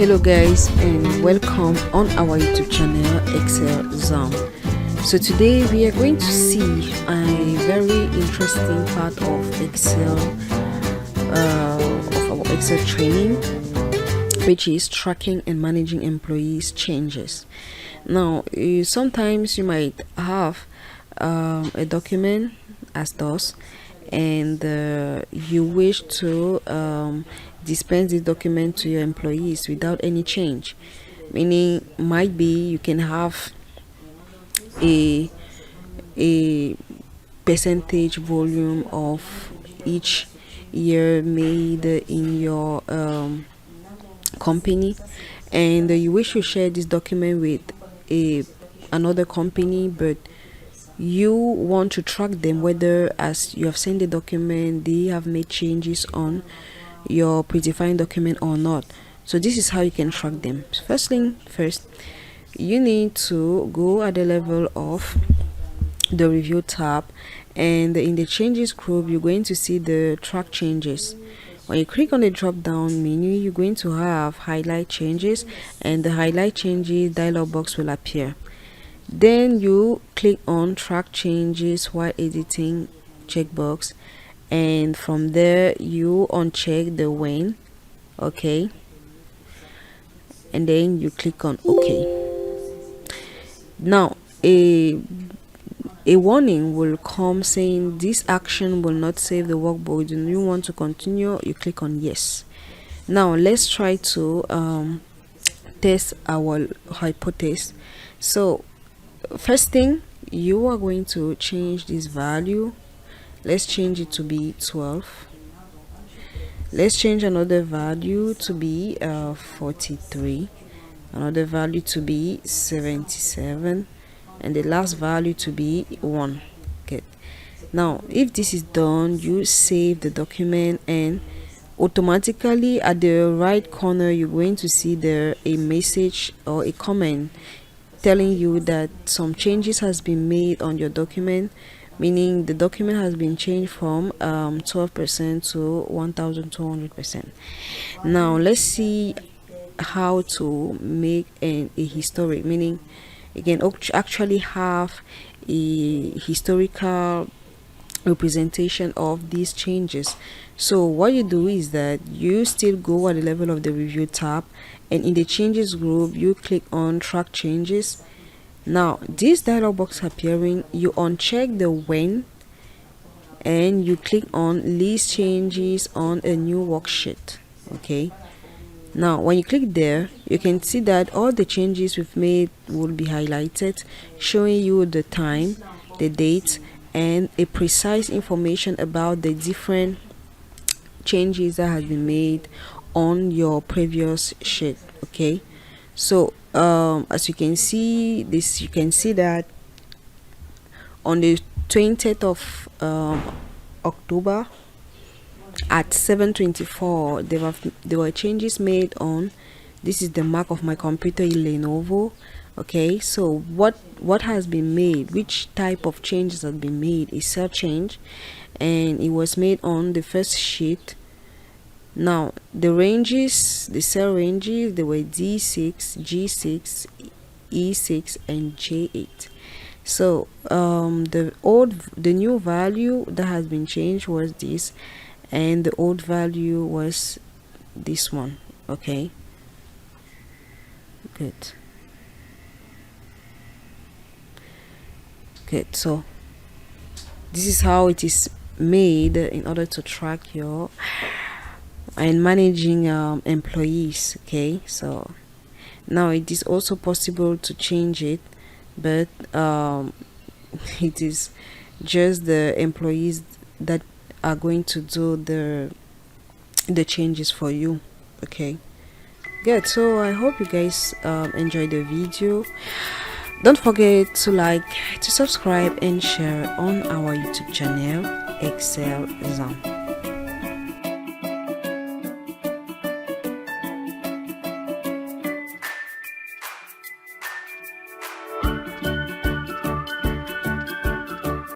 Hello guys, and welcome on our YouTube channel ExcelXam. So today we are going to see a very interesting part of Excel, of our Excel training, which is tracking and managing employees' changes. Now sometimes you might have a document as thus, and you wish to dispense this document to your employees without any change, meaning might be you can have a percentage volume of each year made in your company, and you wish to share this document with another company, but you want to track them whether as you have sent the document they have made changes on your predefined document or not. So this is how you can track them. First thing first, you need to go at the level of the review tab, and in the changes group you're going to see the track changes. When you click on the drop down menu, you're going to have highlight changes, and the highlight changes dialog box will appear. Then you click on track changes while editing checkbox, and from there you uncheck the when, okay, and then you click on OK. Now a warning will come saying this action will not save the workbook. Do you want to continue? You click on yes. Now let's try to test our hypothesis. So first thing, you are going to change this value. Let's change it to be 12. Let's change another value to be 43, another value to be 77, and the last value to be 1. Good. Now if this is done, you save the document, and automatically at the right corner you're going to see there a message or a comment telling you that some changes has been made on your document, meaning the document has been changed from 12% to 1200%. Now let's see how to make a history, meaning you can actually have a historical representation of these changes. So what you do is that you still go at the level of the review tab, and in the changes group you click on track changes. Now this dialog box appearing, you uncheck the when, and you click on list changes on a new worksheet. Okay, now when you click there, you can see that all the changes we've made will be highlighted, showing you the time, the date, and a precise information about the different changes that have been made on your previous sheet. Okay, so as you can see this, you can see that on the 20th of October at 7:24 there were changes made on, this is the mark of my computer, Lenovo. Okay, so what has been made, which type of changes have been made, is cell change, and it was made on the first sheet. Now the ranges, the cell ranges, they were D6, G6, E6, and J8. So the new value that has been changed was this, and the old value was this one. Okay, good. So this is how it is made in order to track your and managing employees. Okay, so now it is also possible to change it, but it is just the employees that are going to do the changes for you. Okay, good. So I hope you guys enjoyed the video. Don't forget to like, to subscribe, and share on our YouTube channel ExcelXam.